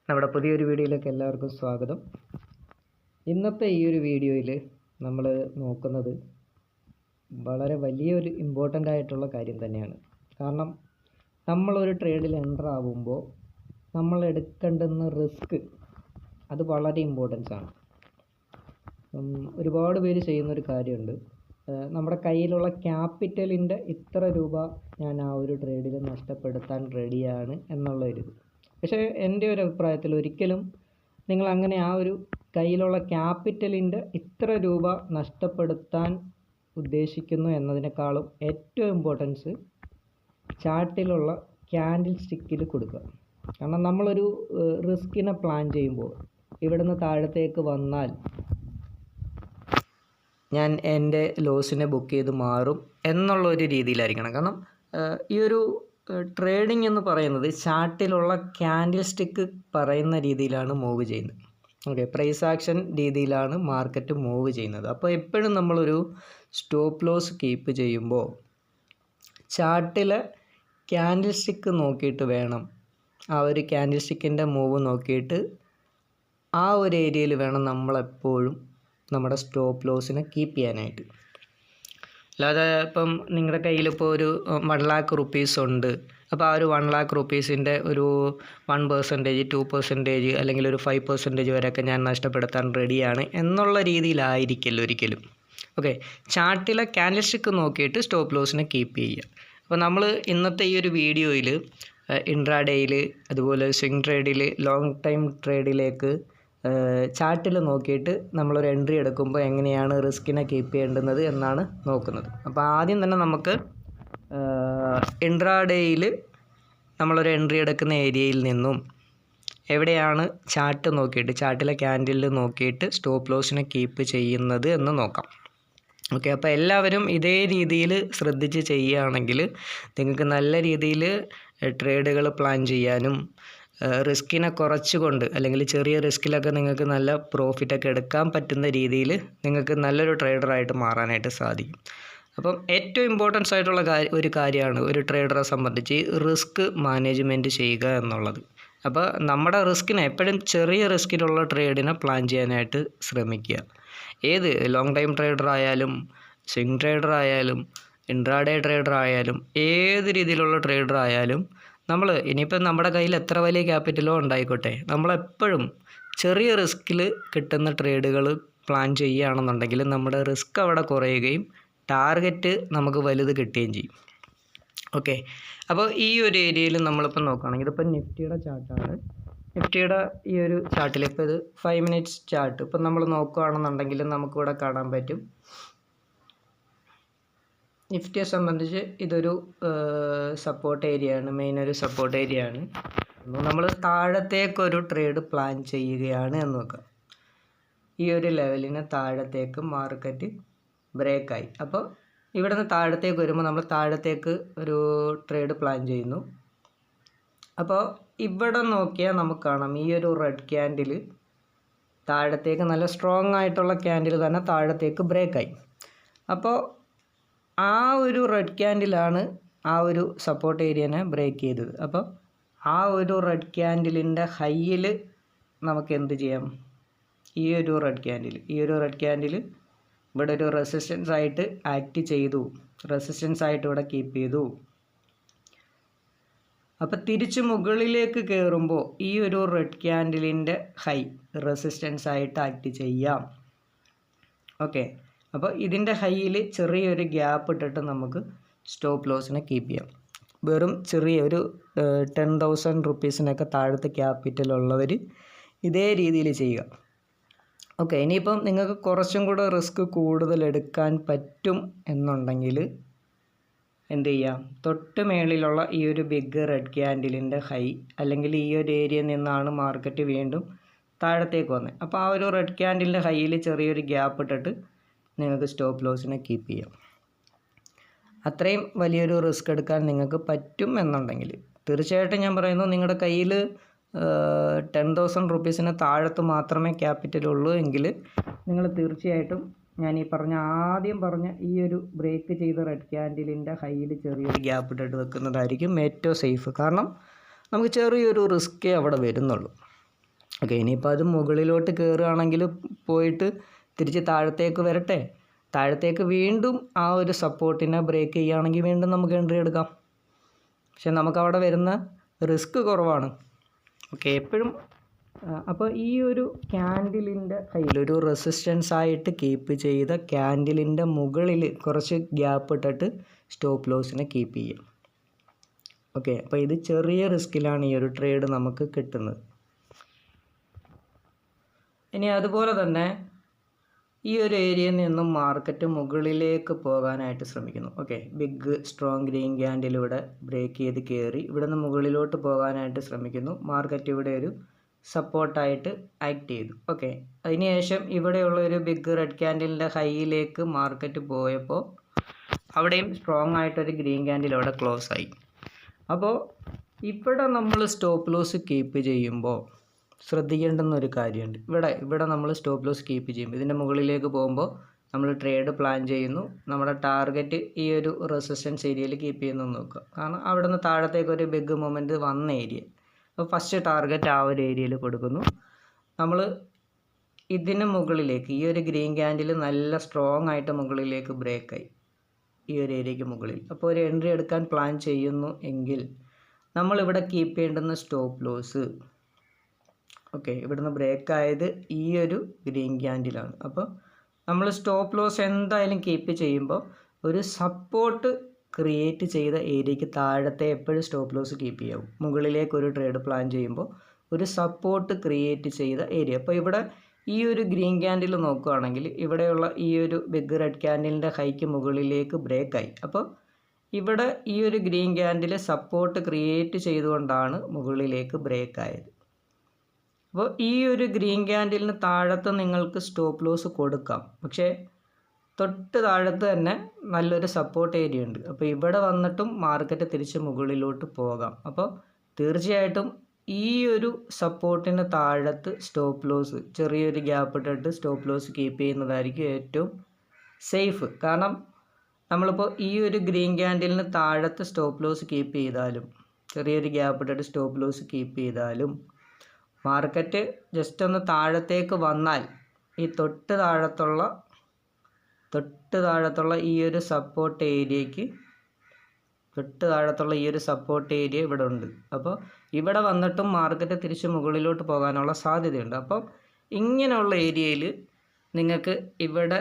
നമ്മുടെ പുതിയൊരു വീഡിയോയിലേക്ക് എല്ലാവർക്കും സ്വാഗതം. ഇന്നത്തെ ഈ ഒരു വീഡിയോയിൽ നമ്മൾ നോക്കുന്നത് വളരെ വലിയൊരു ഇമ്പോർട്ടൻ്റ് ആയിട്ടുള്ള കാര്യം തന്നെയാണ്. കാരണം നമ്മളൊരു ട്രേഡിൽ എൻ്റർ ആവുമ്പോൾ നമ്മൾ എടുക്കേണ്ടുന്ന റിസ്ക് അത് വളരെ ഇമ്പോർട്ടൻസ് ആണ്. ഒരുപാട് പേര് ചെയ്യുന്നൊരു കാര്യമുണ്ട്, നമ്മുടെ കയ്യിലുള്ള ക്യാപിറ്റലിൻ്റെ ഇത്ര രൂപ ഞാൻ ആ ഒരു ട്രേഡിൽ നഷ്ടപ്പെടുത്താൻ റെഡിയാണ് എന്നുള്ളൊരിത്. പക്ഷേ എൻ്റെ ഒരു അഭിപ്രായത്തിൽ ഒരിക്കലും നിങ്ങൾ അങ്ങനെ ആ ഒരു കയ്യിലുള്ള ക്യാപിറ്റലിൻ്റെ ഇത്ര രൂപ നഷ്ടപ്പെടുത്താൻ ഉദ്ദേശിക്കുന്നു എന്നതിനേക്കാളും ഏറ്റവും ഇമ്പോർട്ടൻസ് ചാർട്ടിലുള്ള ക്യാൻഡിൽ സ്റ്റിക്കിൽ കൊടുക്കുക. കാരണം നമ്മളൊരു റിസ്കിനെ പ്ലാൻ ചെയ്യുമ്പോൾ ഇവിടുന്ന് താഴത്തേക്ക് വന്നാൽ ഞാൻ എൻ്റെ ലോസിനെ ബുക്ക് ചെയ്ത് മാറും എന്നുള്ളൊരു രീതിയിലായിരിക്കണം. കാരണം ഈ ഒരു ട്രേഡിംഗ് എന്ന് പറയുന്നത് ചാർട്ടിലുള്ള ക്യാൻഡിൽ സ്റ്റിക്ക് പറയുന്ന രീതിയിലാണ് മൂവ് ചെയ്യുന്നത്. ഓക്കെ, പ്രൈസ് ആക്ഷൻ രീതിയിലാണ് മാർക്കറ്റ് മൂവ് ചെയ്യുന്നത്. അപ്പോൾ എപ്പോഴും നമ്മളൊരു സ്റ്റോപ്പ് ലോസ് കീപ്പ് ചെയ്യുമ്പോൾ ചാർട്ടിലെ ക്യാൻഡിൽ സ്റ്റിക്ക് നോക്കിയിട്ട് വേണം, ആ ഒരു ക്യാൻഡിൽ സ്റ്റിക്കിൻ്റെ മൂവ് നോക്കിയിട്ട് ആ ഒരു ഏരിയയിൽ വേണം നമ്മളെപ്പോഴും നമ്മുടെ സ്റ്റോപ്പ് ലോസിനെ കീപ്പ് ചെയ്യാനായിട്ട്. അല്ലാതെ ഇപ്പം നിങ്ങളുടെ കയ്യിലിപ്പോൾ ഒരു 1 lakh റുപ്പീസ് ഉണ്ട്, അപ്പോൾ ആ ഒരു 1 lakh റുപ്പീസിൻ്റെ ഒരു 1%, 2% അല്ലെങ്കിൽ ഒരു 5% വരെയൊക്കെ ഞാൻ നഷ്ടപ്പെടുത്താൻ റെഡിയാണ് എന്നുള്ള രീതിയിലായിരിക്കില്ല ഒരിക്കലും. ഓക്കെ, ചാർട്ടിലെ ക്യാൻഡിൽ സ്റ്റിക്ക് നോക്കിയിട്ട് സ്റ്റോപ്പ് ലോസിനെ കീപ്പ് ചെയ്യുക. അപ്പോൾ നമ്മൾ ഇന്നത്തെ ഈ ഒരു വീഡിയോയിൽ ഇൻട്രാഡേയിൽ, അതുപോലെ സ്വിംഗ് ട്രേഡിൽ, ലോങ് ടൈം ട്രേഡിലേക്ക് ചാർട്ടിൽ നോക്കിയിട്ട് നമ്മളൊരു എൻട്രി എടുക്കുമ്പോൾ എങ്ങനെയാണ് റിസ്കിനെ കീപ്പ് ചെയ്യേണ്ടുന്നത് എന്നാണ് നോക്കുന്നത്. അപ്പോൾ ആദ്യം തന്നെ നമുക്ക് ഇൻട്രാഡേയിൽ നമ്മളൊരു എൻട്രി എടുക്കുന്ന ഏരിയയിൽ നിന്നും എവിടെയാണ് ചാർട്ട് നോക്കിയിട്ട്, ചാർട്ടിലെ ക്യാൻഡിൽ നോക്കിയിട്ട് സ്റ്റോപ്പ് ലോസിനെ കീപ്പ് ചെയ്യുന്നത് എന്ന് നോക്കാം. ഓക്കെ, അപ്പോൾ എല്ലാവരും ഇതേ രീതിയിൽ ശ്രദ്ധിച്ച് ചെയ്യുകയാണെങ്കിൽ നിങ്ങൾക്ക് നല്ല രീതിയിൽ ട്രേഡുകൾ പ്ലാൻ ചെയ്യാനും റിസ്കിനെ കുറച്ചുകൊണ്ട്, അല്ലെങ്കിൽ ചെറിയ റിസ്കിലൊക്കെ നിങ്ങൾക്ക് നല്ല പ്രോഫിറ്റൊക്കെ എടുക്കാൻ പറ്റുന്ന രീതിയിൽ നിങ്ങൾക്ക് നല്ലൊരു ട്രേഡറായിട്ട് മാറാനായിട്ട് സാധിക്കും. അപ്പം ഏറ്റവും ഇമ്പോർട്ടൻസ് ആയിട്ടുള്ള ഒരു കാര്യമാണ് ഒരു ട്രേഡറെ സംബന്ധിച്ച് റിസ്ക് മാനേജ്മെൻറ്റ് ചെയ്യുക എന്നുള്ളത്. അപ്പോൾ നമ്മുടെ റിസ്കിനെ എപ്പോഴും ചെറിയ റിസ്കിലുള്ള ട്രേഡിനെ പ്ലാൻ ചെയ്യാനായിട്ട് ശ്രമിക്കുക. ഏത് ലോങ് ടൈം ട്രേഡർ ആയാലും, സ്വിംഗ് ട്രേഡർ ആയാലും, ഇൻട്രാഡേ ട്രേഡർ ആയാലും, ഏത് രീതിയിലുള്ള ട്രേഡർ ആയാലും നമ്മൾ ഇനിയിപ്പം നമ്മുടെ കയ്യിൽ എത്ര വലിയ ക്യാപിറ്റലോ ഉണ്ടായിക്കോട്ടെ, നമ്മളെപ്പോഴും ചെറിയ റിസ്കിൽ കിട്ടുന്ന ട്രേഡുകൾ പ്ലാൻ ചെയ്യുകയാണെന്നുണ്ടെങ്കിൽ നമ്മുടെ റിസ്ക് അവിടെ കുറയുകയും ടാർഗറ്റ് നമുക്ക് വലുത് കിട്ടുകയും ചെയ്യും. ഓക്കെ, അപ്പോൾ ഈ ഒരു ഏരിയയിൽ നമ്മളിപ്പോൾ നോക്കുകയാണെങ്കിൽ ഇതിപ്പോൾ നിഫ്റ്റിയുടെ ചാർട്ടാണ്. നിഫ്റ്റിയുടെ ഈ ഒരു ചാർട്ടിൽ ഇപ്പോൾ ഇത് 5 minutes ചാർട്ട് ഇപ്പം നമ്മൾ നോക്കുകയാണെന്നുണ്ടെങ്കിൽ നമുക്കിവിടെ കാണാൻ പറ്റും. നിഫ്റ്റിയെ സംബന്ധിച്ച് ഇതൊരു സപ്പോർട്ട് ഏരിയയാണ്, മെയിൻ ഒരു സപ്പോർട്ട് ഏരിയയാണ്. നമ്മൾ താഴത്തേക്കൊരു ട്രേഡ് പ്ലാൻ ചെയ്യുകയാണ് എന്ന് നോക്കാം. ഈ ഒരു ലെവലിന് താഴത്തേക്ക് മാർക്കറ്റ് ബ്രേക്കായി. അപ്പോൾ ഇവിടെ നിന്ന് താഴത്തേക്ക് വരുമ്പോൾ നമ്മൾ താഴത്തേക്ക് ഒരു ട്രേഡ് പ്ലാൻ ചെയ്യുന്നു. അപ്പോൾ ഇവിടെ നോക്കിയാൽ നമുക്ക് കാണാം ഈ ഒരു റെഡ് ക്യാൻഡിൽ താഴത്തേക്ക്, നല്ല സ്ട്രോങ് ആയിട്ടുള്ള ക്യാൻഡിൽ തന്നെ താഴത്തേക്ക് ബ്രേക്കായി. അപ്പോൾ ആ ഒരു റെഡ് ക്യാൻഡിലാണ് ആ ഒരു സപ്പോർട്ട് ഏരിയനെ ബ്രേക്ക് ചെയ്തത്. അപ്പോൾ ആ ഒരു റെഡ് ക്യാൻഡിലിൻ്റെ ഹൈയിൽ നമുക്ക് എന്ത് ചെയ്യാം, ഈ ഒരു റെഡ് ക്യാൻഡിൽ ഇവിടെ ഒരു റെസിസ്റ്റൻസ് ആയിട്ട് ആക്ട് ചെയ്തു, റെസിസ്റ്റൻസ് ആയിട്ട് ഇവിടെ കീപ്പ് ചെയ്തു. അപ്പോൾ തിരിച്ച് മുകളിലേക്ക് കയറുമ്പോൾ ഈ ഒരു റെഡ് ക്യാൻഡിലിൻ്റെ ഹൈ റെസിസ്റ്റൻസ് ആയിട്ട് ആക്ട് ചെയ്യാം. ഓക്കെ, അപ്പോൾ ഇതിൻ്റെ ഹൈയിൽ ചെറിയൊരു ഗ്യാപ്പ് ഇട്ടിട്ട് നമുക്ക് സ്റ്റോപ്പ് ലോസിനെ കീപ്പ് ചെയ്യാം. വെറും ചെറിയ ഒരു 10,000 റുപ്പീസിനൊക്കെ താഴത്തെ ക്യാപിറ്റലുള്ളവർ ഇതേ രീതിയിൽ ചെയ്യുക. ഓക്കെ, ഇനിയിപ്പം നിങ്ങൾക്ക് കുറച്ചും കൂടെ റിസ്ക് കൂടുതൽ എടുക്കാൻ പറ്റും എന്നുണ്ടെങ്കിൽ എന്ത് ചെയ്യാം, തൊട്ട് മേളിലുള്ള ഈ ഒരു ബിഗ് റെഡ് ക്യാൻഡിലിൻ്റെ ഹൈ, അല്ലെങ്കിൽ ഈ ഒരു ഏരിയയിൽ നിന്നാണ് മാർക്കറ്റ് വീണ്ടും താഴത്തേക്ക് വന്നത്. അപ്പോൾ ആ ഒരു റെഡ് ക്യാൻഡിലിൻ്റെ ഹൈയിൽ ചെറിയൊരു ഗ്യാപ്പ് ഇട്ടിട്ട് നിങ്ങൾക്ക് സ്റ്റോപ്പ് ലോസിനെ കീപ്പ് ചെയ്യാം. അത്രയും വലിയൊരു റിസ്ക് എടുക്കാൻ നിങ്ങൾക്ക് പറ്റും എന്നുണ്ടെങ്കിൽ തീർച്ചയായിട്ടും ഞാൻ പറയുന്നു, നിങ്ങളുടെ കയ്യിൽ 10,000 റുപ്പീസിന് താഴത്ത് മാത്രമേ ക്യാപിറ്റലുള്ളൂ എങ്കിൽ നിങ്ങൾ തീർച്ചയായിട്ടും ഞാൻ ഈ ആദ്യം പറഞ്ഞ ഈ ഒരു ബ്രേക്ക് ചെയ്ത റെഡ് ക്യാൻഡിലിൻ്റെ ഹൈയിൽ ചെറിയൊരു ഗ്യാപ്പ് ഇട്ടിട്ട് വെക്കുന്നതായിരിക്കും ഏറ്റവും സേഫ്. കാരണം നമുക്ക് ചെറിയൊരു റിസ്ക്കേ അവിടെ വരുന്നുള്ളൂ. ഓക്കെ, ഇനിയിപ്പോൾ അത് മുകളിലോട്ട് കയറുകയാണെങ്കിൽ പോയിട്ട് തിരിച്ച് താഴത്തേക്ക് വരട്ടെ, താഴത്തേക്ക് വീണ്ടും ആ ഒരു സപ്പോർട്ടിനെ ബ്രേക്ക് ചെയ്യുകയാണെങ്കിൽ വീണ്ടും നമുക്ക് എൻട്രി എടുക്കാം. പക്ഷെ നമുക്കവിടെ വരുന്ന റിസ്ക് കുറവാണ്. ഓക്കെ, എപ്പോഴും അപ്പോൾ ഈ ഒരു ക്യാൻഡിലിൻ്റെ കയ്യിൽ ഒരു റെസിസ്റ്റൻസ് ആയിട്ട് കീപ്പ് ചെയ്ത ക്യാൻഡിലിൻ്റെ മുകളിൽ കുറച്ച് ഗ്യാപ്പ് ഇട്ടിട്ട് സ്റ്റോപ്പ് ലോസിനെ കീപ്പ് ചെയ്യുക. ഓക്കെ, അപ്പോൾ ഇത് ചെറിയ റിസ്കിലാണ് ഈ ഒരു ട്രേഡ് നമുക്ക് കിട്ടുന്നത്. ഇനി അതുപോലെ തന്നെ ഈ ഒരു ഏരിയയിൽ നിന്നും മാർക്കറ്റ് മുകളിലേക്ക് പോകാനായിട്ട് ശ്രമിക്കുന്നു. Okay, big strong green candle ഇവിടെ ബ്രേക്ക് ചെയ്ത് കയറി ഇവിടെ നിന്ന് മുകളിലോട്ട് പോകാനായിട്ട് ശ്രമിക്കുന്നു. മാർക്കറ്റ് ഇവിടെ ഒരു സപ്പോർട്ടായിട്ട് ആക്ട് ചെയ്തു. ഓക്കെ, അതിനുശേഷം ഇവിടെയുള്ള ഒരു ബിഗ് റെഡ് ക്യാൻഡിലിൻ്റെ ഹൈയിലേക്ക് മാർക്കറ്റ് പോയപ്പോൾ അവിടെയും സ്ട്രോങ് ആയിട്ടൊരു ഗ്രീൻ ക്യാൻഡിൽ അവിടെ ക്ലോസ് ആയി. അപ്പോൾ ഇവിടെ നമ്മൾ സ്റ്റോപ്പ് ലോസ് കീപ്പ് ചെയ്യുമ്പോൾ ശ്രദ്ധിക്കേണ്ടുന്ന ഒരു കാര്യമുണ്ട്. ഇവിടെ നമ്മൾ സ്റ്റോപ്പ് ലോസ് കീപ്പ് ചെയ്യുമ്പോൾ ഇതിൻ്റെ മുകളിലേക്ക് പോകുമ്പോൾ നമ്മൾ ട്രേഡ് പ്ലാൻ ചെയ്യുന്നു. നമ്മുടെ ടാർഗറ്റ് ഈ ഒരു റെസിസ്റ്റൻസ് ഏരിയയിൽ കീപ്പ് ചെയ്യുന്നു നോക്കുക. കാരണം അവിടെ നിന്ന് താഴത്തേക്ക് ഒരു ബിഗ് മൊമെൻറ്റ് വന്ന ഏരിയ, അപ്പോൾ ഫസ്റ്റ് ടാർഗറ്റ് ആ ഒരു ഏരിയയിൽ കൊടുക്കുന്നു. നമ്മൾ ഇതിന് മുകളിലേക്ക് ഈ ഒരു ഗ്രീൻ ക്യാൻഡിൽ നല്ല സ്ട്രോങ് ആയിട്ട് മുകളിലേക്ക് ബ്രേക്കായി ഈ ഒരു ഏരിയയ്ക്ക് മുകളിൽ. അപ്പോൾ ഒരു എൻട്രി എടുക്കാൻ പ്ലാൻ ചെയ്യുന്നു എങ്കിൽ നമ്മളിവിടെ കീപ്പ് ചെയ്യേണ്ടുന്ന സ്റ്റോപ്പ് ലോസ്, ഓക്കെ, ഇവിടുന്ന് ബ്രേക്കായത് ഈ ഒരു ഗ്രീൻ ക്യാൻഡിലാണ്. അപ്പോൾ നമ്മൾ സ്റ്റോപ്പ് ലോസ് എന്തായാലും കീപ്പ് ചെയ്യുമ്പോൾ ഒരു സപ്പോർട്ട് ക്രിയേറ്റ് ചെയ്ത ഏരിയയ്ക്ക് താഴത്തെ എപ്പോഴും സ്റ്റോപ്പ് ലോസ് കീപ്പ് ചെയ്യാവും. മുകളിലേക്ക് ഒരു ട്രേഡ് പ്ലാൻ ചെയ്യുമ്പോൾ ഒരു സപ്പോർട്ട് ക്രിയേറ്റ് ചെയ്ത ഏരിയ. അപ്പോൾ ഇവിടെ ഈ ഒരു ഗ്രീൻ ക്യാൻഡിൽ നോക്കുകയാണെങ്കിൽ ഇവിടെയുള്ള ഈ ഒരു ബിഗ് റെഡ് ക്യാൻഡിലിൻ്റെ ഹൈക്ക് മുകളിലേക്ക് ബ്രേക്കായി. അപ്പോൾ ഇവിടെ ഈ ഒരു ഗ്രീൻ ക്യാൻഡിൽ സപ്പോർട്ട് ക്രിയേറ്റ് ചെയ്തുകൊണ്ടാണ് മുകളിലേക്ക് ബ്രേക്കായത്. അപ്പോൾ ഈ ഒരു ഗ്രീൻ ക്യാൻഡിലിന് താഴത്ത് നിങ്ങൾക്ക് സ്റ്റോപ്പ് ലോസ് കൊടുക്കാം, പക്ഷേ തൊട്ട് താഴത്ത് തന്നെ നല്ലൊരു സപ്പോർട്ട് ഏരിയ ഉണ്ട്. അപ്പോൾ ഇവിടെ വന്നിട്ടും മാർക്കറ്റ് തിരിച്ച് മുകളിലോട്ട് പോകാം. അപ്പോൾ തീർച്ചയായിട്ടും ഈ ഒരു സപ്പോർട്ടിന് താഴത്ത് സ്റ്റോപ്പ് ലോസ് ചെറിയൊരു ഗ്യാപ്പ് ഇട്ടിട്ട് സ്റ്റോപ്പ് ലോസ് കീപ്പ് ചെയ്യുന്നതായിരിക്കും ഏറ്റവും സേഫ്. കാരണം നമ്മളിപ്പോൾ ഈ ഒരു ഗ്രീൻ ക്യാൻഡിലിന് താഴത്ത് സ്റ്റോപ്പ് ലോസ് കീപ്പ് ചെയ്താലും ചെറിയൊരു ഗ്യാപ്പ് ഇട്ടിട്ട് സ്റ്റോപ്പ് ലോസ് കീപ്പ് ചെയ്താലും മാർക്കറ്റ് ജസ്റ്റ് ഒന്ന് താഴത്തേക്ക് വന്നാൽ ഈ തൊട്ട് താഴത്തുള്ള ഈ ഒരു സപ്പോർട്ട് ഏരിയയ്ക്ക് തൊട്ട് താഴത്തുള്ള ഈ ഒരു സപ്പോർട്ട് ഏരിയ ഇവിടെ ഉണ്ട്. അപ്പോൾ ഇവിടെ വന്നിട്ടും മാർക്കറ്റ് തിരിച്ച് മുകളിലോട്ട് പോകാനുള്ള സാധ്യതയുണ്ട്. അപ്പം ഇങ്ങനെയുള്ള ഏരിയയിൽ നിങ്ങൾക്ക് ഇവിടെ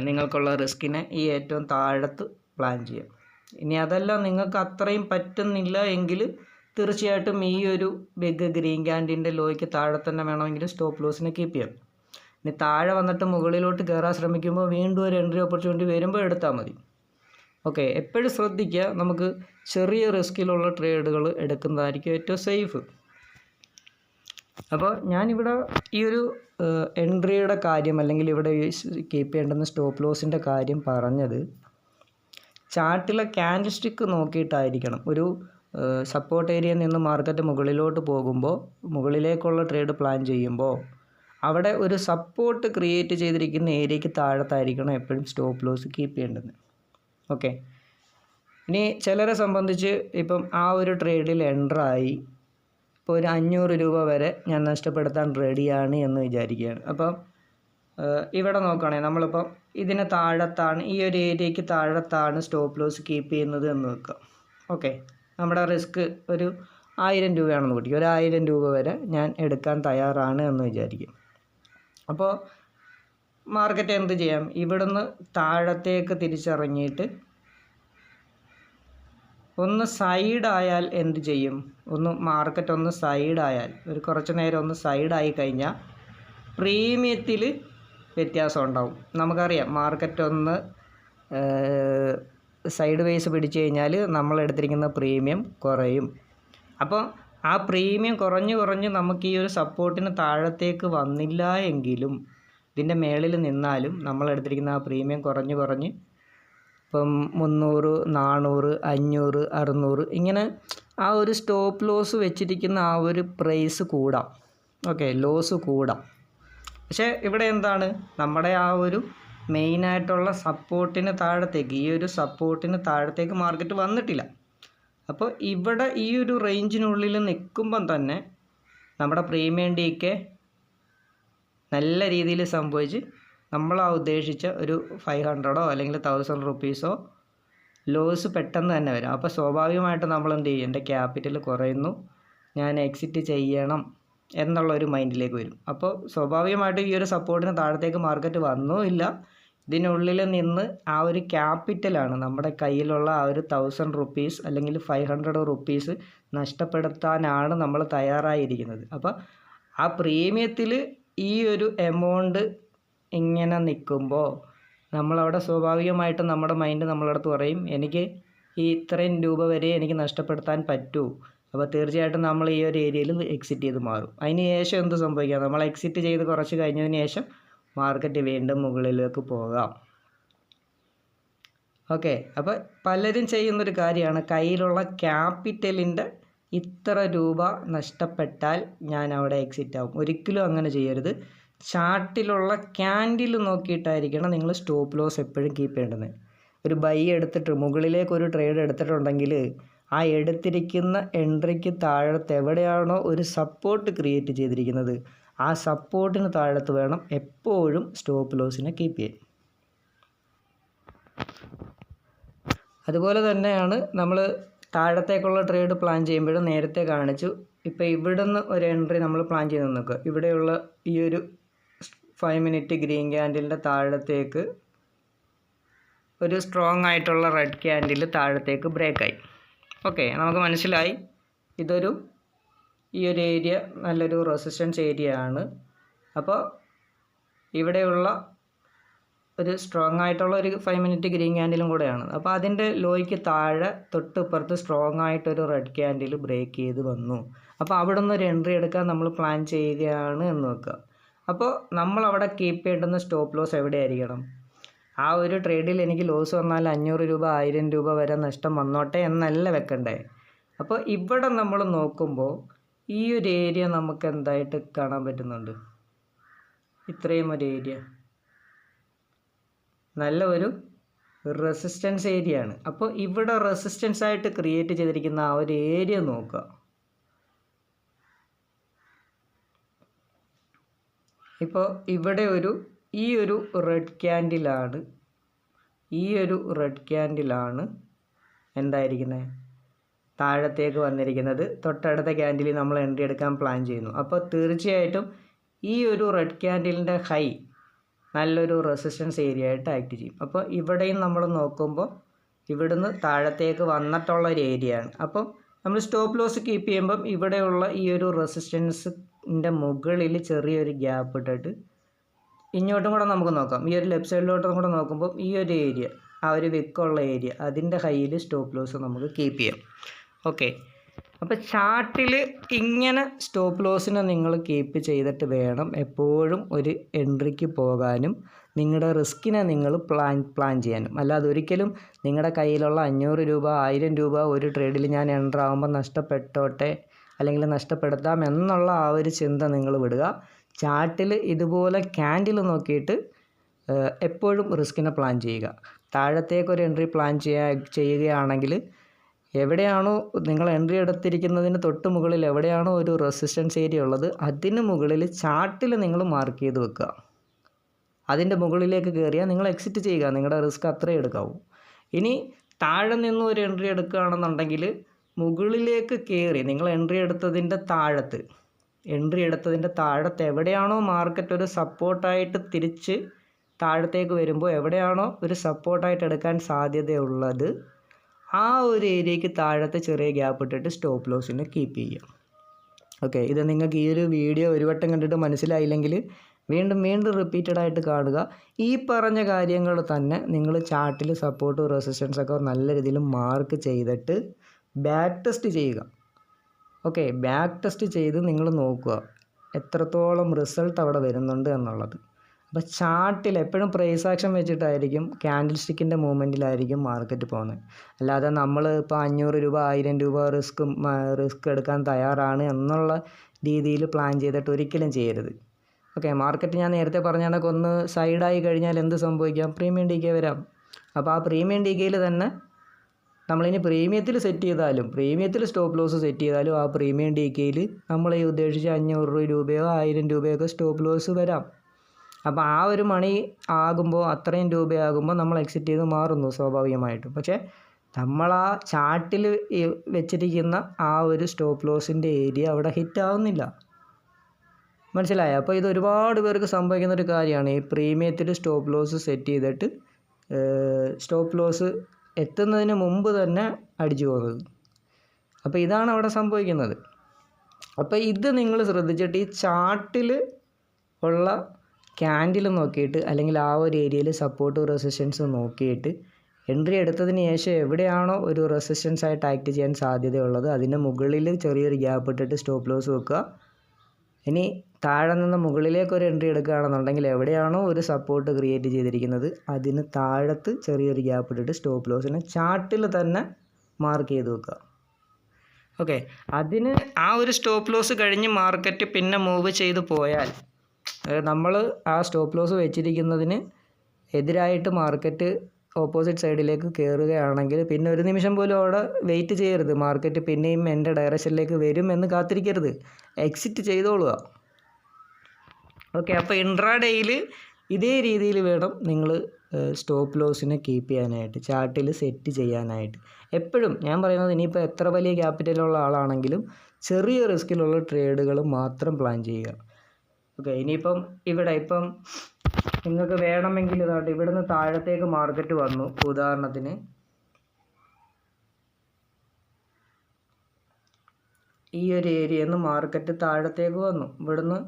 നിങ്ങൾക്കുള്ള റിസ്കിനെ ഈ ഏറ്റവും താഴത്ത് പ്ലാൻ ചെയ്യാം. ഇനി അതല്ല നിങ്ങൾക്ക് അത്രയും പറ്റുന്നില്ല എങ്കിൽ തീർച്ചയായിട്ടും ഈ ഒരു ബിഗ് ഗ്രീൻ ക്യാൻഡിൻ്റെ ലോയ്ക്ക് താഴെ തന്നെ വേണമെങ്കിൽ സ്റ്റോപ്പ് ലോസിനെ കീപ്പ് ചെയ്യാം. ഇനി താഴെ വന്നിട്ട് മുകളിലോട്ട് കയറാൻ ശ്രമിക്കുമ്പോൾ വീണ്ടും ഒരു എൻട്രി ഓപ്പർച്യൂണിറ്റി വരുമ്പോൾ എടുത്താൽ മതി. ഓക്കെ, എപ്പോഴും ശ്രദ്ധിക്കുക, നമുക്ക് ചെറിയ റിസ്കിലുള്ള ട്രേഡുകൾ എടുക്കുന്നതായിരിക്കും ഏറ്റവും സേഫ്. അപ്പോൾ ഞാനിവിടെ ഈ ഒരു എൻട്രിയുടെ കാര്യം അല്ലെങ്കിൽ ഇവിടെ കീപ്പ് ചെയ്യേണ്ടുന്ന സ്റ്റോപ്പ് ലോസിൻ്റെ കാര്യം പറഞ്ഞത് ചാർട്ടിലെ ക്യാൻഡിൽ സ്റ്റിക്ക് നോക്കിയിട്ടായിരിക്കണം. ഒരു സപ്പോർട്ട് ഏരിയയിൽ നിന്ന് മാർക്കറ്റ് മുകളിലോട്ട് പോകുമ്പോൾ മുകളിലേക്കുള്ള ട്രേഡ് പ്ലാൻ ചെയ്യുമ്പോൾ അവിടെ ഒരു സപ്പോർട്ട് ക്രിയേറ്റ് ചെയ്തിരിക്കുന്ന ഏരിയയ്ക്ക് താഴത്തായിരിക്കണം എപ്പോഴും സ്റ്റോപ്പ് ലോസ് കീപ്പ് ചെയ്യേണ്ടത്. ഓക്കെ, ഇനി ചിലരെ സംബന്ധിച്ച് ഇപ്പം ആ ഒരു ട്രേഡിൽ എൻട്രായി ഇപ്പോൾ ഒരു 500 രൂപ വരെ ഞാൻ നഷ്ടപ്പെടുത്താൻ റെഡിയാണ് എന്ന് വിചാരിക്കുകയാണ്. അപ്പം ഇവിടെ നോക്കുകയാണെങ്കിൽ നമ്മളിപ്പം ഇതിന് താഴത്താണ് ഈ ഒരു ഏരിയയ്ക്ക് താഴത്താണ് സ്റ്റോപ്പ് ലോസ് കീപ്പ് ചെയ്യുന്നത് എന്ന് വെക്കുക. ഓക്കെ, നമ്മുടെ റിസ്ക് ഒരു 1000 രൂപയാണെന്ന് കൂട്ടി, ഒരു 1000 രൂപ വരെ ഞാൻ എടുക്കാൻ തയ്യാറാണ് എന്ന് വിചാരിക്കും. അപ്പോൾ മാർക്കറ്റ് എന്ത് ചെയ്യാം, ഇവിടുന്ന് താഴത്തേക്ക് തിരിച്ചിറങ്ങിയിട്ട് ഒന്ന് സൈഡായാൽ എന്ത് ചെയ്യും, മാർക്കറ്റ് ഒന്ന് സൈഡായാൽ ഒരു കുറച്ച് നേരം ഒന്ന് സൈഡായി കഴിഞ്ഞാൽ പ്രീമിയത്തിൽ വ്യത്യാസം ഉണ്ടാവും. നമുക്കറിയാം മാർക്കറ്റ് ഒന്ന് സൈഡ് വേസ് പിടിച്ചു കഴിഞ്ഞാൽ നമ്മളെടുത്തിരിക്കുന്ന പ്രീമിയം കുറയും. അപ്പോൾ ആ പ്രീമിയം കുറഞ്ഞ് നമുക്ക് ഈ ഒരു സപ്പോർട്ടിന് താഴത്തേക്ക് വന്നില്ല എങ്കിലും ഇതിൻ്റെ മേളിൽ നിന്നാലും നമ്മളെടുത്തിരിക്കുന്ന ആ പ്രീമിയം കുറഞ്ഞ് ഇപ്പം 300, 400, 500, 600 ഇങ്ങനെ ആ ഒരു സ്റ്റോപ്പ് ലോസ് വെച്ചിരിക്കുന്ന ആ ഒരു പ്രൈസ് കൂടാം. ഓക്കെ, ലോസ് കൂടാം. പക്ഷേ ഇവിടെ എന്താണ്, നമ്മുടെ ആ ഒരു മെയിനായിട്ടുള്ള സപ്പോർട്ടിന് താഴത്തേക്ക് ഈ ഒരു സപ്പോർട്ടിന് താഴത്തേക്ക് മാർക്കറ്റ് വന്നിട്ടില്ല. അപ്പോൾ ഇവിടെ ഈ ഒരു റേഞ്ചിനുള്ളിൽ നിൽക്കുമ്പം തന്നെ നമ്മുടെ പ്രീമിയം DK നല്ല രീതിയിൽ സംഭവിച്ച് നമ്മൾ ഉദ്ദേശിച്ച ഒരു 500 അല്ലെങ്കിൽ 1000 റുപ്പീസോ ലോസ് പെട്ടെന്ന് തന്നെ വരും. അപ്പോൾ സ്വാഭാവികമായിട്ട് നമ്മൾ എന്ത് ചെയ്യും, എൻ്റെ ക്യാപിറ്റൽ കുറയുന്നു, ഞാൻ എക്സിറ്റ് ചെയ്യണം എന്നുള്ളൊരു മൈൻഡിലേക്ക് വരും. അപ്പോൾ സ്വാഭാവികമായിട്ടും ഈ ഒരു സപ്പോർട്ടിന് താഴത്തേക്ക് മാർക്കറ്റ് വന്നുമില്ല, ഇതിനുള്ളിൽ നിന്ന് ആ ഒരു ക്യാപിറ്റലാണ് നമ്മുടെ കയ്യിലുള്ള ആ ഒരു 1000 റുപ്പീസ് അല്ലെങ്കിൽ 500 റുപ്പീസ് നഷ്ടപ്പെടുത്താനാണ് നമ്മൾ തയ്യാറായിരിക്കുന്നത്. അപ്പോൾ ആ പ്രീമിയത്തിൽ ഈ ഒരു എമൗണ്ട് ഇങ്ങനെ നിൽക്കുമ്പോൾ നമ്മളവിടെ സ്വാഭാവികമായിട്ടും നമ്മുടെ മൈൻഡ് നമ്മളടുത്ത് പറയും, എനിക്ക് ഈ ഇത്രയും രൂപ വരെ എനിക്ക് നഷ്ടപ്പെടുത്താൻ പറ്റൂ. അപ്പോൾ തീർച്ചയായിട്ടും നമ്മൾ ഈ ഒരു ഏരിയയിൽ എക്സിറ്റ് ചെയ്ത് മാറും. അതിന് ശേഷം എന്ത് സംഭവിക്കാം, നമ്മൾ എക്സിറ്റ് ചെയ്ത് കുറച്ച് കഴിഞ്ഞതിന് ശേഷം മാർക്കറ്റ് വീണ്ടും മുകളിലേക്ക് പോകാം. ഓക്കെ, അപ്പോൾ പലരും ചെയ്യുന്നൊരു കാര്യമാണ്, കയ്യിലുള്ള ക്യാപിറ്റലിൻ്റെ ഇത്ര രൂപ നഷ്ടപ്പെട്ടാൽ ഞാൻ അവിടെ എക്സിറ്റ് ആവും. ഒരിക്കലും അങ്ങനെ ചെയ്യരുത്. ചാർട്ടിലുള്ള ക്യാൻഡിൽ നോക്കിയിട്ടായിരിക്കണം നിങ്ങൾ സ്റ്റോപ്പ് ലോസ് എപ്പോഴും കീപ്പ് ചെയ്യേണ്ടത്. ഒരു ബൈ എടുത്തിട്ട് മുകളിലേക്ക് ഒരു ട്രേഡ് എടുത്തിട്ടുണ്ടെങ്കിൽ ആ എടുത്തിരിക്കുന്ന എൻട്രിക്ക് താഴത്ത് എവിടെയാണോ ഒരു സപ്പോർട്ട് ക്രിയേറ്റ് ചെയ്തിരിക്കുന്നത് ആ സപ്പോർട്ടിന് താഴത്ത് വേണം എപ്പോഴും സ്റ്റോപ്പ് ലോസിനെ കീപ്പ് ചെയ്യാൻ. അതുപോലെ തന്നെയാണ് നമ്മൾ താഴത്തേക്കുള്ള ട്രേഡ് പ്ലാൻ ചെയ്യുമ്പോഴും നേരത്തെ കാണിച്ചു. ഇപ്പോൾ ഇവിടുന്ന് ഒരു എൻട്രി നമ്മൾ പ്ലാൻ ചെയ്ത് നോക്കുക. ഇവിടെയുള്ള ഈ ഒരു 5 മിനിറ്റ് ഗ്രീൻ ക്യാൻഡിലിൻ്റെ താഴത്തേക്ക് ഒരു സ്ട്രോങ് ആയിട്ടുള്ള റെഡ് ക്യാൻഡിൽ താഴത്തേക്ക് ബ്രേക്കായി. ഓക്കെ, നമുക്ക് മനസ്സിലായി ഈ ഒരു ഏരിയ നല്ലൊരു റെസിസ്റ്റൻസ് ഏരിയ ആണ്. അപ്പോൾ ഇവിടെയുള്ള ഒരു സ്ട്രോങ് ആയിട്ടുള്ള ഒരു 5 മിനിറ്റ് ഗ്രീൻ ക്യാൻഡിലും കൂടെയാണ്. അപ്പോൾ അതിൻ്റെ ലോയ്ക്ക് താഴെ തൊട്ടിപ്പുറത്ത് സ്ട്രോങ് ആയിട്ടൊരു റെഡ് ക്യാൻഡിൽ ബ്രേക്ക് ചെയ്ത് വന്നു. അപ്പോൾ അവിടെ നിന്ന് ഒരു എൻട്രി എടുക്കാൻ നമ്മൾ പ്ലാൻ ചെയ്യുകയാണ് എന്ന് വെക്കുക. അപ്പോൾ നമ്മളവിടെ കീപ്പ് ചെയ്യേണ്ടുന്ന സ്റ്റോപ്പ് ലോസ് എവിടെയായിരിക്കണം, ആ ഒരു ട്രേഡിൽ എനിക്ക് ലോസ് വന്നാൽ 500 രൂപ 1000 രൂപ വരെ നഷ്ടം വന്നോട്ടെ എന്നല്ല വെക്കണ്ടേ. അപ്പോൾ ഇവിടെ നമ്മൾ നോക്കുമ്പോൾ ഈ ഒരു ഏരിയ നമുക്ക് എന്തായിട്ട് കാണാൻ പറ്റുന്നുണ്ട്, ഇത്രയും ഒരു ഏരിയ നല്ല ഒരു റെസിസ്റ്റൻസ് ഏരിയ ആണ്. അപ്പോൾ ഇവിടെ റെസിസ്റ്റൻസ് ആയിട്ട് ക്രിയേറ്റ് ചെയ്തിരിക്കുന്ന ആ ഒരു ഏരിയ നോക്കുക. ഇപ്പോൾ ഇവിടെ ഈ ഒരു റെഡ് ക്യാൻഡിലാണ് എന്തായിരിക്കുന്നത്, താഴത്തേക്ക് വന്നിരിക്കുന്നത്. തൊട്ടടുത്ത ക്യാൻഡിൽ നമ്മൾ എൻട്രി എടുക്കാൻ പ്ലാൻ ചെയ്യുന്നു. അപ്പോൾ തീർച്ചയായിട്ടും ഈ ഒരു റെഡ് ക്യാൻഡിലിൻ്റെ ഹൈ നല്ലൊരു റെസിസ്റ്റൻസ് ഏരിയ ആയിട്ട് ആക്ട് ചെയ്യും. അപ്പോൾ ഇവിടെയും നമ്മൾ നോക്കുമ്പോൾ ഇവിടുന്ന് താഴത്തേക്ക് വന്നിട്ടുള്ള ഒരു ഏരിയ ആണ്. അപ്പോൾ നമ്മൾ സ്റ്റോപ്പ് ലോസ് കീപ്പ് ചെയ്യുമ്പം ഇവിടെയുള്ള ഈ ഒരു റെസിസ്റ്റൻസിൻ്റെ മുകളിൽ ചെറിയൊരു ഗ്യാപ്പ് ഇട്ടിട്ട് ഇങ്ങോട്ടും കൂടെ നമുക്ക് നോക്കാം. ഈ ഒരു ലെഫ്റ്റ് സൈഡിലോട്ടും കൂടെ നോക്കുമ്പോൾ ഈ ഒരു ഏരിയ, ആ ഒരു വിക്കുള്ള ഏരിയ, അതിൻ്റെ ഹൈയിൽ സ്റ്റോപ്പ് ലോസ് നമുക്ക് കീപ്പ് ചെയ്യാം. ഓക്കെ, അപ്പോൾ ചാർട്ടിൽ ഇങ്ങനെ സ്റ്റോപ്പ് ലോസിനെ നിങ്ങൾ കീപ്പ് ചെയ്തിട്ട് വേണം എപ്പോഴും ഒരു എൻട്രിക്ക് പോകാനും നിങ്ങളുടെ റിസ്കിനെ നിങ്ങൾ പ്ലാൻ ചെയ്യാനും. അല്ലാതെ ഒരിക്കലും നിങ്ങളുടെ കയ്യിലുള്ള 500 രൂപ 1000 രൂപ ഒരു ട്രേഡിൽ ഞാൻ എൻ്റർ ആകുമ്പോൾ നഷ്ടപ്പെട്ടോട്ടെ അല്ലെങ്കിൽ നഷ്ടപ്പെടുത്താം എന്നുള്ള ആ ഒരു ചിന്ത നിങ്ങൾ വിടുക. ചാർട്ടിൽ ഇതുപോലെ ക്യാൻഡിൽ നോക്കിയിട്ട് എപ്പോഴും റിസ്കിനെ പ്ലാൻ ചെയ്യുക. താഴത്തേക്കൊരു എൻട്രി പ്ലാൻ ചെയ്യുകയാണെങ്കിൽ എവിടെയാണോ നിങ്ങൾ എൻട്രി എടുത്തിരിക്കുന്നതിന് തൊട്ട് മുകളിൽ എവിടെയാണോ ഒരു റെസിസ്റ്റൻസ് ഏരിയ ഉള്ളത് അതിന് മുകളിൽ ചാർട്ടിൽ നിങ്ങൾ മാർക്ക് ചെയ്ത് വെക്കുക. അതിൻ്റെ മുകളിലേക്ക് കയറിയാൽ നിങ്ങൾ എക്സിറ്റ് ചെയ്യുക. നിങ്ങളുടെ റിസ്ക് അത്രയും എടുക്കാവൂ. ഇനി താഴെ നിന്നും ഒരു എൻട്രി എടുക്കുകയാണെന്നുണ്ടെങ്കിൽ മുകളിലേക്ക് കയറി നിങ്ങൾ എൻട്രി എടുത്തതിൻ്റെ താഴത്ത് എവിടെയാണോ മാർക്കറ്റ് ഒരു സപ്പോർട്ടായിട്ട് തിരിച്ച് താഴത്തേക്ക് വരുമ്പോൾ എവിടെയാണോ ഒരു സപ്പോർട്ടായിട്ട് എടുക്കാൻ സാധ്യതയുള്ളത് ആ ഒരു ഏരിയയ്ക്ക് താഴത്തെ ചെറിയ ഗ്യാപ്പ് ഇട്ടിട്ട് സ്റ്റോപ്പ് ലോസിനെ കീപ്പ് ചെയ്യുക. ഓക്കെ, ഇത് നിങ്ങൾക്ക് ഈ ഒരു വീഡിയോ ഒരു വട്ടം കണ്ടിട്ട് മനസ്സിലായില്ലെങ്കിൽ വീണ്ടും റിപ്പീറ്റഡ് ആയിട്ട് കാണുക. ഈ പറഞ്ഞ കാര്യങ്ങൾ തന്നെ നിങ്ങൾ ചാർട്ടിൽ സപ്പോർട്ട് റെസിസ്റ്റൻസ് ഒക്കെ നല്ല രീതിയിൽ മാർക്ക് ചെയ്തിട്ട് ബാക്ക് ടെസ്റ്റ് ചെയ്യുക. ഓക്കെ, ബാക്ക് ടെസ്റ്റ് ചെയ്ത് നിങ്ങൾ നോക്കുക എത്രത്തോളം റിസൾട്ട് അവിടെ വരുന്നുണ്ട് എന്നുള്ളത്. അപ്പോൾ ചാർട്ടിൽ എപ്പോഴും പ്രൈസ് ആക്ഷൻ വെച്ചിട്ടായിരിക്കും, ക്യാൻഡിൽ സ്റ്റിക്കിൻ്റെ മൂവ്മെൻറ്റിലായിരിക്കും മാർക്കറ്റ് പോകുന്നത്. അല്ലാതെ നമ്മൾ ഇപ്പോൾ 500 രൂപ 1000 രൂപ റിസ്ക് എടുക്കാൻ തയ്യാറാണ് എന്നുള്ള രീതിയിൽ പ്ലാൻ ചെയ്തിട്ട് ഒരിക്കലും ചെയ്യരുത്. ഓക്കെ, മാർക്കറ്റ് ഞാൻ നേരത്തെ പറഞ്ഞ കണക്ക് ഒന്ന് സൈഡായി കഴിഞ്ഞാൽ എന്ത് സംഭവിക്കാം, പ്രീമിയം DK വരാം. അപ്പോൾ ആ പ്രീമിയം DKയിൽ തന്നെ നമ്മളിനി പ്രീമിയത്തിൽ സെറ്റ് ചെയ്താലും, പ്രീമിയത്തിൽ സ്റ്റോപ്പ് ലോസ് സെറ്റ് ചെയ്താലും ആ പ്രീമിയം ഡി കെയിൽ നമ്മൾ ഈ ഉദ്ദേശിച്ച 500 രൂപയോ 1000 രൂപയൊക്കെ സ്റ്റോപ്പ് ലോസ് വരാം. അപ്പോൾ ആ ഒരു മണി ആകുമ്പോൾ, അത്രയും രൂപയാകുമ്പോൾ നമ്മൾ എക്സിറ്റ് ചെയ്ത് മാറുന്നു സ്വാഭാവികമായിട്ടും. പക്ഷേ നമ്മൾ ആ ചാർട്ടിൽ വെച്ചിരിക്കുന്ന ആ ഒരു സ്റ്റോപ്പ് ലോസിൻ്റെ ഏരിയ അവിടെ ഹിറ്റ് ആവുന്നില്ല. മനസ്സിലായോ? അപ്പോൾ ഇത് ഒരുപാട് പേർക്ക് സംഭവിക്കുന്ന ഒരു കാര്യമാണ്. ഈ പ്രീമിയത്തിൽ സ്റ്റോപ്പ് ലോസ് സെറ്റ് ചെയ്തിട്ട് സ്റ്റോപ്പ് ലോസ് എത്തുന്നതിന് മുമ്പ് തന്നെ അടിച്ചു പോകുന്നത്. അപ്പോൾ ഇതാണ് അവിടെ സംഭവിക്കുന്നത്. അപ്പോൾ ഇത് നിങ്ങൾ ശ്രദ്ധിച്ചിട്ട് ഈ ചാർട്ടിൽ ഉള്ള ക്യാൻഡിൽ നോക്കിയിട്ട്, അല്ലെങ്കിൽ ആ ഒരു ഏരിയയിൽ സപ്പോർട്ട് റെസിസ്റ്റൻസ് നോക്കിയിട്ട് എൻട്രി എടുത്തതിന് ശേഷം എവിടെയാണോ ഒരു റെസിസ്റ്റൻസ് ആയിട്ട് ആക്ട് ചെയ്യാൻ സാധ്യതയുള്ളത് അതിൻ്റെ മുകളിൽ ചെറിയൊരു ഗ്യാപ്പ് ഇട്ടിട്ട് സ്റ്റോപ്പ് ലോസ് വെക്കുക. ഇനി താഴെ നിന്ന് മുകളിലേക്ക് ഒരു എൻട്രി എടുക്കുകയാണെന്നുണ്ടെങ്കിൽ എവിടെയാണോ ഒരു സപ്പോർട്ട് ക്രിയേറ്റ് ചെയ്തിരിക്കുന്നത് അതിന് താഴത്ത് ചെറിയൊരു ഗ്യാപ്പ് ഇട്ടിട്ട് സ്റ്റോപ്പ് ലോസിനെ ചാർട്ടിൽ തന്നെ മാർക്ക് ചെയ്ത് വെക്കുക. ഓക്കെ, അതിന് ആ ഒരു സ്റ്റോപ്പ് ലോസ് കഴിഞ്ഞ് മാർക്കറ്റ് പിന്നെ മൂവ് ചെയ്ത് പോയാൽ, നമ്മൾ ആ സ്റ്റോപ്പ് ലോസ് വെച്ചിരിക്കുന്നതിന് എതിരായിട്ട് മാർക്കറ്റ് ഓപ്പോസിറ്റ് സൈഡിലേക്ക് കയറുകയാണെങ്കിൽ പിന്നെ ഒരു നിമിഷം പോലും അവിടെ വെയിറ്റ് ചെയ്യരുത്. മാർക്കറ്റ് പിന്നെയും എൻ്റെ ഡയറക്ഷനിലേക്ക് വരും എന്ന് കാത്തിരിക്കരുത്, എക്സിറ്റ് ചെയ്തോളുക. ഓക്കെ, അപ്പോൾ ഇൻട്രാഡേയിൽ ഇതേ രീതിയിൽ വേണം നിങ്ങൾ സ്റ്റോപ്പ് ലോസിനെ കീപ്പ് ചെയ്യാനായിട്ട്, ചാർട്ടിൽ സെറ്റ് ചെയ്യാനായിട്ട്. എപ്പോഴും ഞാൻ പറയുന്നത്, ഇനിയിപ്പോൾ എത്ര വലിയ ക്യാപിറ്റലുള്ള ആളാണെങ്കിലും ചെറിയ റിസ്കിലുള്ള ട്രേഡുകൾ മാത്രം പ്ലാൻ ചെയ്യുക. ഓക്കെ, ഇനിയിപ്പം ഇപ്പം നിങ്ങൾക്ക് വേണമെങ്കിൽ ഇതായിട്ട് ഇവിടുന്ന് താഴത്തേക്ക് മാർക്കറ്റ് വന്നു, ഉദാഹരണത്തിന് ഈ ഒരു ഏരിയയിൽ നിന്ന് മാർക്കറ്റ് താഴത്തേക്ക് വന്നു, ഇവിടുന്ന്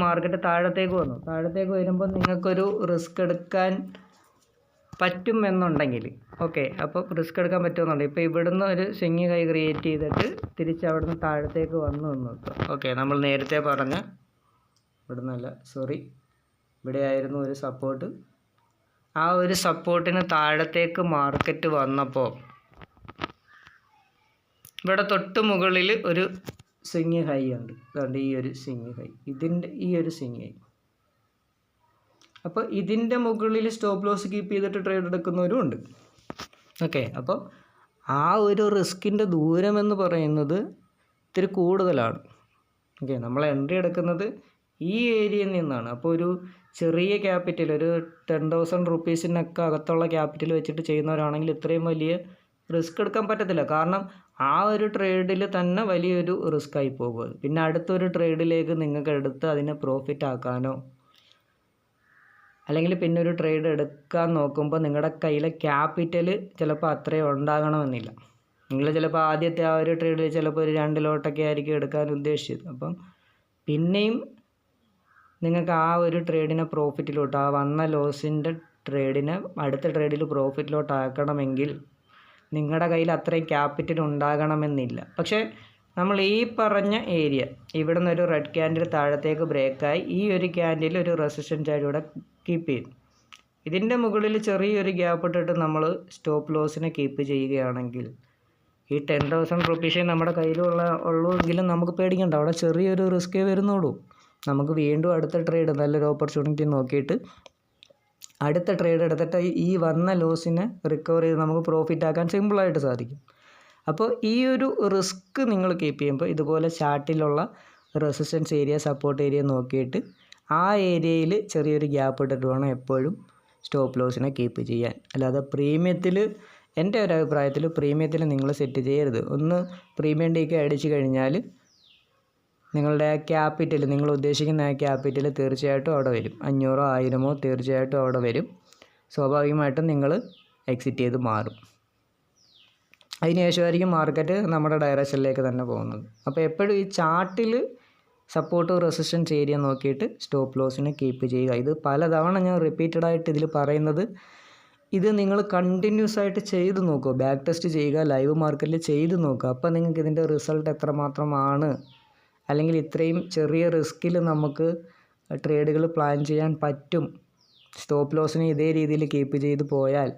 മാർക്കറ്റ് താഴത്തേക്ക് വന്നു. താഴത്തേക്ക് വരുമ്പോൾ നിങ്ങൾക്കൊരു റിസ്ക് എടുക്കാൻ പറ്റുമെന്നുണ്ടെങ്കിൽ, ഓക്കെ, അപ്പോൾ റിസ്ക് എടുക്കാൻ പറ്റുമെന്നുണ്ടെങ്കിൽ ഇപ്പോൾ ഇവിടുന്ന് ഒരു സ്വിങ് കൈ ക്രിയേറ്റ് ചെയ്തിട്ട് തിരിച്ച് അവിടുന്ന് താഴത്തേക്ക് വന്നു എന്ന് വെക്കുക. ഓക്കെ, നമ്മൾ നേരത്തെ പറഞ്ഞ ഇവിടെ ആയിരുന്നു ഒരു സപ്പോർട്ട്. ആ ഒരു സപ്പോർട്ടിന് താഴത്തേക്ക് മാർക്കറ്റ് വന്നപ്പോൾ ഇവിടെ തൊട്ട് മുകളിൽ ഒരു സ്വിങ് ഹൈ ഉണ്ട്. അതുകൊണ്ട് ഈ ഒരു സ്വിങ് ഹൈ, ഈ ഒരു സ്വിങ് ഹൈ. അപ്പോൾ ഇതിൻ്റെ മുകളിൽ സ്റ്റോപ്പ് ലോസ് കീപ്പ് ചെയ്തിട്ട് ട്രേഡ് എടുക്കുന്നവരും ഉണ്ട്. ഓക്കെ, അപ്പോൾ ആ ഒരു റിസ്കിൻ്റെ ദൂരം എന്ന് പറയുന്നത് ഇത്തിരി കൂടുതലാണ്. ഓക്കെ, നമ്മൾ എൻട്രി എടുക്കുന്നത് ഈ ഏരിയയിൽ നിന്നാണ്. അപ്പോൾ ഒരു ചെറിയ ക്യാപിറ്റൽ, ഒരു 10,000 റുപ്പീസിനൊക്കെ അകത്തുള്ള ക്യാപിറ്റൽ വെച്ചിട്ട് ചെയ്യുന്നവരാണെങ്കിൽ ഇത്രയും വലിയ റിസ്ക് എടുക്കാൻ പറ്റത്തില്ല. കാരണം ആ ഒരു ട്രേഡിൽ തന്നെ വലിയൊരു റിസ്ക് ആയി പോകും. പിന്നെ അടുത്തൊരു ട്രേഡിലേക്ക് നിങ്ങൾക്ക് എടുത്ത് അതിനെ പ്രോഫിറ്റ് ആക്കാനോ, അല്ലെങ്കിൽ പിന്നെ ഒരു ട്രേഡ് എടുക്കാൻ നോക്കുമ്പോൾ നിങ്ങളുടെ കയ്യിലെ ക്യാപിറ്റൽ ചിലപ്പോൾ അത്രയും ഉണ്ടാകണമെന്നില്ല. നിങ്ങൾ ചിലപ്പോൾ ആദ്യത്തെ ആ ഒരു ട്രേഡിൽ ചിലപ്പോൾ ഒരു 2 ലോട്ടൊക്കെ ആയിരിക്കും എടുക്കാൻ ഉദ്ദേശിച്ചത്. അപ്പം പിന്നെയും നിങ്ങൾക്ക് ആ ഒരു ട്രേഡിനെ പ്രോഫിറ്റിലോട്ട്, ആ വന്ന ലോസിൻ്റെ ട്രേഡിനെ അടുത്ത ട്രേഡിൽ പ്രോഫിറ്റിലോട്ടാക്കണമെങ്കിൽ നിങ്ങളുടെ കയ്യിൽ അത്രയും ക്യാപിറ്റൽ ഉണ്ടാകണമെന്നില്ല. പക്ഷേ നമ്മൾ ഈ പറഞ്ഞ ഏരിയ, ഇവിടെ നിന്നൊരു റെഡ് ക്യാൻഡിൽ താഴത്തേക്ക് ബ്രേക്കായി ഈ ഒരു ക്യാൻഡിൽ ഒരു റെസിസ്റ്റൻസ് ആയിട്ട് ഇവിടെ കീപ്പ് ചെയ്തു. ഇതിൻ്റെ മുകളിൽ ചെറിയൊരു ഗ്യാപ്പ് ഇട്ടിട്ട് നമ്മൾ സ്റ്റോപ്പ് ലോസിനെ കീപ്പ് ചെയ്യുകയാണെങ്കിൽ ഈ 10,000 റുപ്പീസേ നമ്മുടെ ഉള്ളൂ എങ്കിലും നമുക്ക് പേടിക്കണ്ട, അവിടെ ചെറിയൊരു റിസ്ക്കേ വരുന്നുള്ളൂ. നമുക്ക് വീണ്ടും അടുത്ത ട്രേഡ് നല്ലൊരു ഓപ്പർച്യൂണിറ്റി നോക്കിയിട്ട് അടുത്ത ട്രേഡ് എടുത്തിട്ട് ഈ വന്ന ലോസിനെ റിക്കവർ ചെയ്ത് നമുക്ക് പ്രോഫിറ്റ് ആക്കാൻ സിമ്പിളായിട്ട് സാധിക്കും. അപ്പോൾ ഈ ഒരു റിസ്ക് നിങ്ങൾ കീപ്പ് ചെയ്യുമ്പോൾ ഇതുപോലെ ചാർട്ടിലുള്ള റെസിസ്റ്റൻസ് ഏരിയ, സപ്പോർട്ട് ഏരിയ നോക്കിയിട്ട് ആ ഏരിയയിൽ ചെറിയൊരു ഗ്യാപ്പ് ഇട്ടിട്ട് വേണം എപ്പോഴും സ്റ്റോപ്പ് ലോസിനെ കീപ്പ് ചെയ്യാൻ. അല്ലാതെ പ്രീമിയത്തിൽ, എൻ്റെ ഒരു അഭിപ്രായത്തിൽ പ്രീമിയത്തിൽ നിങ്ങൾ സെറ്റ് ചെയ്യരുത്. ഒന്ന് പ്രീമിയം ഡീക്ക് അടിച്ചു കഴിഞ്ഞാൽ നിങ്ങളുടെ ആ ക്യാപിറ്റൽ, നിങ്ങൾ ഉദ്ദേശിക്കുന്ന ആ ക്യാപിറ്റൽ തീർച്ചയായിട്ടും അവിടെ വരും. 500 1000 തീർച്ചയായിട്ടും അവിടെ വരും. സ്വാഭാവികമായിട്ടും നിങ്ങൾ എക്സിറ്റ് ചെയ്ത് മാറും. അതിനുശേഷമായിരിക്കും മാർക്കറ്റ് നമ്മുടെ ഡയറക്ഷനിലേക്ക് തന്നെ പോകുന്നത്. അപ്പോൾ എപ്പോഴും ഈ ചാർട്ടിൽ സപ്പോർട്ട് റെസിസ്റ്റൻസ് ഏരിയ നോക്കിയിട്ട് സ്റ്റോപ്പ് ലോസിനെ കീപ്പ് ചെയ്യുക. ഇത് പലതവണ ഞാൻ റിപ്പീറ്റഡായിട്ട് ഇതിൽ പറയുന്നത്, ഇത് നിങ്ങൾ കണ്ടിന്യൂസ് ആയിട്ട് ചെയ്ത് നോക്കുക, ബാക്ക് ടെസ്റ്റ് ചെയ്യുക, ലൈവ് മാർക്കറ്റിൽ ചെയ്ത് നോക്കുക. അപ്പോൾ നിങ്ങൾക്ക് ഇതിൻ്റെ റിസൾട്ട് എത്രമാത്രമാണ്, അല്ലെങ്കിൽ ഇത്രയും ചെറിയ റിസ്കിൽ നമുക്ക് ട്രേഡുകൾ പ്ലാൻ ചെയ്യാൻ പറ്റും, സ്റ്റോപ്പ് ലോസിനെ ഇതേ രീതിയിൽ കീപ്പ് ചെയ്ത് പോയാൽ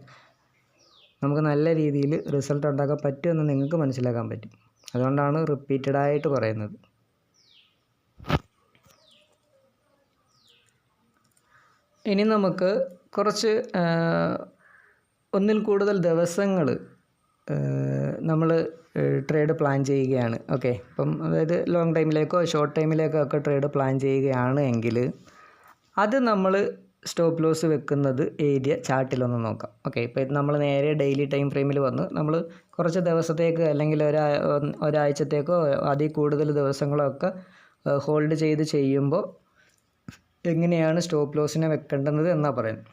നമുക്ക് നല്ല രീതിയിൽ റിസൾട്ട് ഉണ്ടാക്കാൻ പറ്റുമെന്ന് നിങ്ങൾക്ക് മനസ്സിലാക്കാൻ പറ്റും. അതുകൊണ്ടാണ് റിപ്പീറ്റഡായിട്ട് പറയുന്നത്. ഇനി നമുക്ക് കുറച്ച് ഒന്നിൽ കൂടുതൽ ദിവസങ്ങൾ നമ്മൾ ട്രേഡ് പ്ലാൻ ചെയ്യുകയാണ്. ഓക്കെ, ഇപ്പം അതായത് ലോങ് ടൈമിലേക്കോ ഷോർട്ട് ടൈമിലേക്കോ ഒക്കെ ട്രേഡ് പ്ലാൻ ചെയ്യുകയാണ് എങ്കിൽ അത് നമ്മൾ സ്റ്റോപ്പ് ലോസ് വെക്കുന്നത് ഏരിയ ചാർട്ടിലൊന്ന് നോക്കാം. ഓക്കെ, ഇപ്പോൾ ഇത് നമ്മൾ നേരെ ഡെയിലി ടൈം ഫ്രെയിമിൽ വന്ന് നമ്മൾ കുറച്ച് ദിവസത്തേക്ക് അല്ലെങ്കിൽ ഒരാഴ്ചത്തേക്കോ അതിൽ കൂടുതൽ ദിവസങ്ങളോ ഒക്കെ ഹോൾഡ് ചെയ്ത് ചെയ്യുമ്പോൾ എങ്ങനെയാണ് സ്റ്റോപ്പ് ലോസിനെ വെക്കേണ്ടത് എന്നാണ് പറയുന്നത്.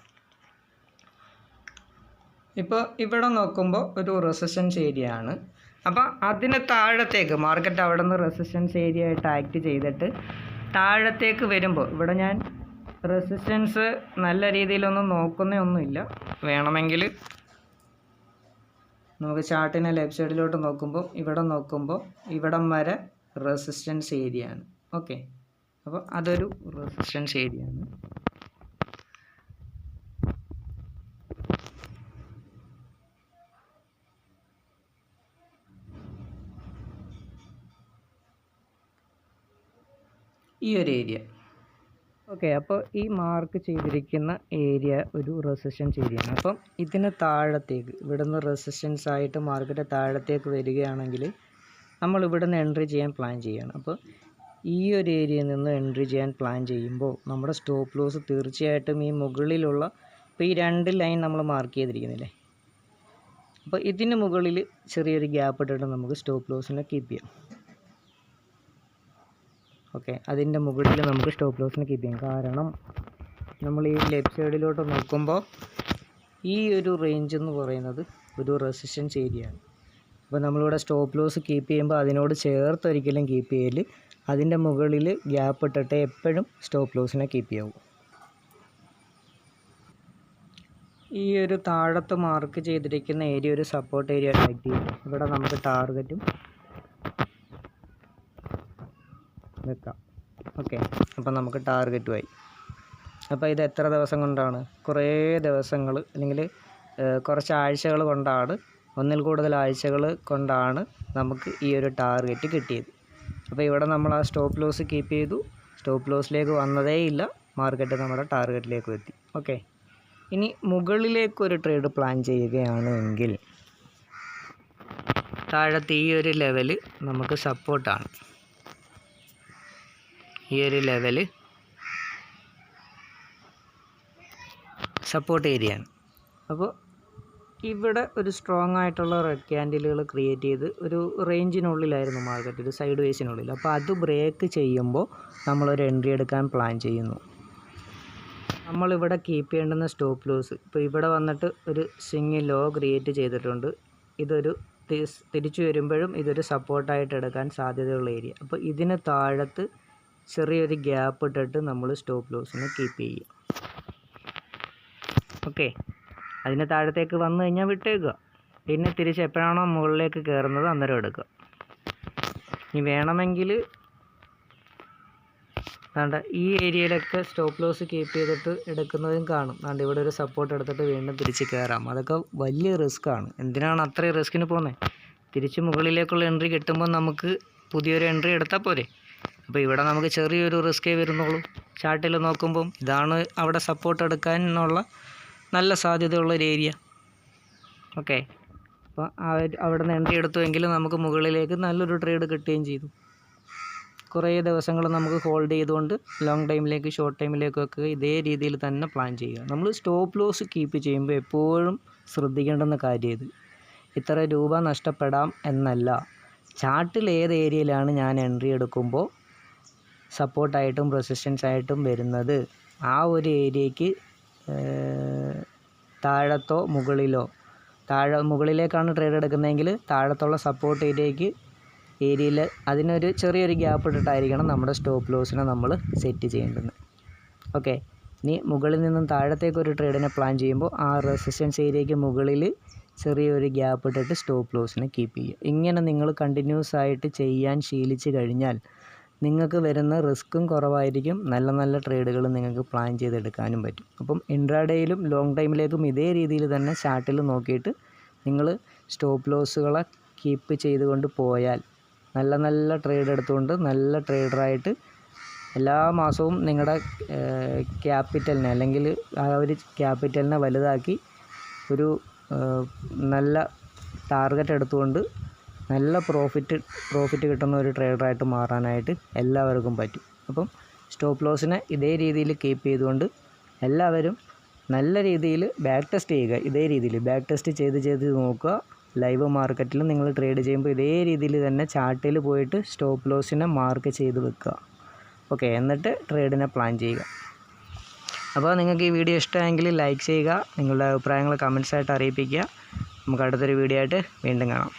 ഇപ്പോൾ ഇവിടെ നോക്കുമ്പോൾ ഒരു റെസിസ്റ്റൻസ് ഏരിയ ആണ്. അപ്പോൾ അതിന് താഴത്തേക്ക് മാർക്കറ്റ് അവിടെ നിന്ന് റെസിസ്റ്റൻസ് ഏരിയ ആയിട്ട് ആക്ട് ചെയ്തിട്ട് താഴത്തേക്ക് വരുമ്പോൾ ഇവിടെ ഞാൻ റെസിസ്റ്റൻസ് നല്ല രീതിയിലൊന്നും നോക്കുന്നൊന്നുമില്ല. വേണമെങ്കിൽ നമുക്ക് ചാർട്ടിനെ ലെഫ്റ്റ് സൈഡിലോട്ട് നോക്കുമ്പോൾ ഇവിടം വരെ റെസിസ്റ്റൻസ് ഏരിയ ആണ്. ഓക്കെ, അപ്പോൾ അതൊരു റെസിസ്റ്റൻസ് ഏരിയ ആണ്. ഈ ഒരു ഏരിയ. ഓക്കെ, അപ്പോൾ ഈ മാർക്ക് ചെയ്തിരിക്കുന്ന ഏരിയ ഒരു റെസിസ്റ്റൻസ് ഏരിയ ആണ്. അപ്പം ഇതിന് താഴത്തേക്ക് ഇവിടെ നിന്ന് റെസിസ്റ്റൻസ് ആയിട്ട് മാർക്കറ്റ് താഴത്തേക്ക് വരികയാണെങ്കിൽ നമ്മൾ ഇവിടെ നിന്ന് എൻട്രി ചെയ്യാൻ പ്ലാൻ ചെയ്യണം. അപ്പോൾ ഈ ഒരു ഏരിയയിൽ നിന്ന് എൻട്രി ചെയ്യാൻ പ്ലാൻ ചെയ്യുമ്പോൾ നമ്മുടെ സ്റ്റോപ്പ് ലോസ് തീർച്ചയായിട്ടും ഈ മുകളിലുള്ള ഇപ്പോൾ ഈ 2 ലൈൻ നമ്മൾ മാർക്ക് ചെയ്തിരിക്കുന്നില്ലേ, അപ്പോൾ ഇതിന് മുകളിൽ ചെറിയൊരു ഗ്യാപ്പ് ഇട്ടിട്ട് നമുക്ക് സ്റ്റോപ്പ് ലോസിനെ കീപ്പ് ചെയ്യാം. ഓക്കെ, അതിൻ്റെ മുകളിൽ നമുക്ക് സ്റ്റോപ്പ് ലോസിനെ കീപ്പ് ചെയ്യാം. കാരണം നമ്മൾ ഈ ലെഫ്റ്റ് സൈഡിലോട്ട് നോക്കുമ്പോൾ ഈ ഒരു റേഞ്ച് എന്ന് പറയുന്നത് ഒരു റെസിസ്റ്റൻസ് ഏരിയ ആണ്. അപ്പോൾ നമ്മളിവിടെ സ്റ്റോപ്പ് ലോസ് കീപ്പ് ചെയ്യുമ്പോൾ അതിനോട് ചേർത്ത് ഒരിക്കലും കീപ്പ് ചെയ്യൽ, അതിൻ്റെ മുകളിൽ ഗ്യാപ്പ് ഇട്ടിട്ട് എപ്പോഴും സ്റ്റോപ്പ് ലോസിനെ കീപ്പ് ചെയ്യാവൂ. ഈ ഒരു താഴത്ത് മാർക്ക് ചെയ്തിരിക്കുന്ന ഏരിയ ഒരു സപ്പോർട്ട് ഏരിയ ആയിട്ട് ചെയ്യും. ഇവിടെ നമുക്ക് ടാർഗറ്റും വെക്കാം. ഓക്കെ, അപ്പോൾ നമുക്ക് ടാർഗറ്റുമായി. അപ്പോൾ ഇത് എത്ര ദിവസം കൊണ്ടാണ്? കുറേ ദിവസങ്ങൾ അല്ലെങ്കിൽ കുറച്ച് ആഴ്ചകൾ കൊണ്ടാണ്, ഒന്നിൽ കൂടുതൽ ആഴ്ചകൾ കൊണ്ടാണ് നമുക്ക് ഈ ഒരു ടാർഗറ്റ് കിട്ടിയത്. അപ്പോൾ ഇവിടെ നമ്മൾ ആ സ്റ്റോപ്പ് ലോസ് കീപ്പ് ചെയ്തു, സ്റ്റോപ്പ് ലോസിലേക്ക് വന്നതേ ഇല്ല, മാർക്കറ്റ് നമ്മുടെ ടാർഗറ്റിലേക്ക് എത്തി. ഓക്കെ, ഇനി മുകളിലേക്കൊരു ട്രേഡ് പ്ലാൻ ചെയ്യുകയാണ് എങ്കിൽ താഴത്തെ ഈ ഒരു ലെവല് നമുക്ക് സപ്പോർട്ടാണ്. ഈ ഒരു ലെവല് സപ്പോർട്ട് ഏരിയ ആണ്. അപ്പോൾ ഇവിടെ ഒരു സ്ട്രോങ് ആയിട്ടുള്ള റെഡ് ക്യാൻഡിലുകൾ ക്രിയേറ്റ് ചെയ്ത് ഒരു റേഞ്ചിനുള്ളിലായിരുന്നു മാർക്കറ്റ്, ഒരു സൈഡ് വേസിനുള്ളിൽ. അപ്പോൾ അത് ബ്രേക്ക് ചെയ്യുമ്പോൾ നമ്മളൊരു എൻട്രി എടുക്കാൻ പ്ലാൻ ചെയ്യുന്നു. നമ്മളിവിടെ കീപ്പ് ചെയ്യേണ്ടുന്ന സ്റ്റോപ്പ് ലോസ് ഇപ്പോൾ ഇവിടെ വന്നിട്ട് ഒരു സ്വിങ് ലോ ക്രിയേറ്റ് ചെയ്തിട്ടുണ്ട്. ഇതൊരു തിരിച്ചു വരുമ്പോഴും ഇതൊരു സപ്പോർട്ടായിട്ട് എടുക്കാൻ സാധ്യതയുള്ള ഏരിയ. അപ്പോൾ ഇതിന് താഴത്ത് ചെറിയൊരു ഗ്യാപ്പ് ഇട്ടിട്ട് നമ്മൾ സ്റ്റോപ്പ് ലോസിനെ കീപ്പ് ചെയ്യും. ഓക്കെ, അതിന് താഴത്തേക്ക് വന്നു കഴിഞ്ഞാൽ വിട്ടേക്കുക, പിന്നെ തിരിച്ച് എപ്പോഴാണോ മുകളിലേക്ക് കയറുന്നത് അന്നേരം എടുക്കുക. ഇനി വേണമെങ്കിൽ വേണ്ട ഈ ഏരിയയിലൊക്കെ സ്റ്റോപ്പ് ലോസ് കീപ്പ് ചെയ്തിട്ട് എടുക്കുന്നതും കാണും. അതുകൊണ്ട് ഇവിടെ ഒരു സപ്പോർട്ട് എടുത്തിട്ട് വീണ്ടും തിരിച്ച് കയറാം. അതൊക്കെ വലിയ റിസ്ക്കാണ്. എന്തിനാണ് അത്രയും റിസ്കിന് പോകുന്നത്? തിരിച്ച് മുകളിലേക്കുള്ള എൻട്രി കിട്ടുമ്പോൾ നമുക്ക് പുതിയൊരു എൻട്രി എടുത്താൽ പോരെ. അപ്പോൾ ഇവിടെ നമുക്ക് ചെറിയൊരു റിസ്ക്കേ വരുന്നുള്ളൂ. ചാർട്ടിൽ നോക്കുമ്പം ഇതാണ് അവിടെ സപ്പോർട്ട് എടുക്കാനുള്ള നല്ല സാധ്യതയുള്ളൊരു ഏരിയ. ഓക്കെ, അപ്പോൾ അവിടെ നിന്ന് എൻട്രി എടുത്തുവെങ്കിൽ നമുക്ക് മുകളിലേക്ക് നല്ലൊരു ട്രേഡ് കിട്ടുകയും ചെയ്തു. കുറേ ദിവസങ്ങൾ നമുക്ക് ഹോൾഡ് ചെയ്തുകൊണ്ട് ലോങ് ടൈമിലേക്ക് ഷോർട്ട് ടൈമിലേക്കൊക്കെ ഇതേ രീതിയിൽ തന്നെ പ്ലാൻ ചെയ്യുക. നമ്മൾ സ്റ്റോപ്പ് ലോസ് കീപ്പ് ചെയ്യുമ്പോൾ എപ്പോഴും ശ്രദ്ധിക്കേണ്ടുന്ന കാര്യം ഇത്, ഇത്ര രൂപ നഷ്ടപ്പെടാം എന്നല്ല, ചാർട്ടിൽ ഏത് ഏരിയയിലാണ് ഞാൻ എൻട്രി എടുക്കുമ്പോൾ സപ്പോർട്ടായിട്ടും റെസിസ്റ്റൻസ് ആയിട്ടും വരുന്നത്, ആ ഒരു ഏരിയയ്ക്ക് താഴത്തോ മുകളിലോ, മുകളിലേക്കാണ് ട്രേഡ് എടുക്കുന്നതെങ്കിൽ താഴത്തുള്ള സപ്പോർട്ട് ഏരിയയിൽ അതിനൊരു ചെറിയൊരു ഗ്യാപ്പ് ഇട്ടിട്ടായിരിക്കണം നമ്മുടെ സ്റ്റോപ്പ് ലോസിനെ നമ്മൾ സെറ്റ് ചെയ്യേണ്ടത്. ഓക്കെ, ഇനി മുകളിൽ നിന്നും താഴത്തേക്ക് ഒരു ട്രേഡിനെ പ്ലാൻ ചെയ്യുമ്പോൾ ആ റെസിസ്റ്റൻസ് ഏരിയയ്ക്ക് മുകളിൽ ചെറിയൊരു ഗ്യാപ്പ് ഇട്ടിട്ട് സ്റ്റോപ്പ് ലോസിനെ കീപ്പ് ചെയ്യുക. ഇങ്ങനെ നിങ്ങൾ കണ്ടിന്യൂസ് ആയിട്ട് ചെയ്യാൻ ശീലിച്ച് കഴിഞ്ഞാൽ നിങ്ങൾക്ക് വരുന്ന റിസ്ക്കും കുറവായിരിക്കും, നല്ല നല്ല ട്രേഡുകൾ നിങ്ങൾക്ക് പ്ലാൻ ചെയ്തെടുക്കാനും പറ്റും. അപ്പം ഇൻട്രാഡേയിലും ലോങ് ടൈമിലേക്കും ഇതേ രീതിയിൽ തന്നെ ചാർട്ടിൽ നോക്കിയിട്ട് നിങ്ങൾ സ്റ്റോപ്പ് ലോസുകളെ കീപ്പ് ചെയ്തുകൊണ്ട് പോയാൽ നല്ല നല്ല ട്രേഡ് എടുത്തുകൊണ്ട് നല്ല ട്രേഡറായിട്ട് എല്ലാ മാസവും നിങ്ങളുടെ ക്യാപിറ്റലിനെ അല്ലെങ്കിൽ ആ ഒരു ക്യാപിറ്റലിനെ വലുതാക്കി ഒരു നല്ല ടാർഗറ്റ് എടുത്തുകൊണ്ട് നല്ല പ്രോഫിറ്റ് കിട്ടുന്ന ഒരു ട്രേഡറായിട്ട് മാറാനായിട്ട് എല്ലാവർക്കും പറ്റും. അപ്പം സ്റ്റോപ്പ് ലോസിനെ ഇതേ രീതിയിൽ കീപ്പ് ചെയ്തുകൊണ്ട് എല്ലാവരും നല്ല രീതിയിൽ ബാക്ക് ടെസ്റ്റ് ചെയ്യുക. ഇതേ രീതിയിൽ ബാക്ക് ടെസ്റ്റ് ചെയ്ത് നോക്കുക. ലൈവ് മാർക്കറ്റിൽ നിങ്ങൾ ട്രേഡ് ചെയ്യുമ്പോൾ ഇതേ രീതിയിൽ തന്നെ ചാർട്ടിൽ പോയിട്ട് സ്റ്റോപ്പ് ലോസിനെ മാർക്ക് ചെയ്ത് വെക്കുക. ഓക്കെ, എന്നിട്ട് ട്രേഡിനെ പ്ലാൻ ചെയ്യുക. അപ്പോൾ നിങ്ങൾക്ക് ഈ വീഡിയോ ഇഷ്ടമായെങ്കിൽ ലൈക്ക് ചെയ്യുക. നിങ്ങളുടെ അഭിപ്രായങ്ങൾ കമൻസായിട്ട് അറിയിപ്പിക്കുക. നമുക്ക് അടുത്തൊരു വീഡിയോ ആയിട്ട് വീണ്ടും കാണാം.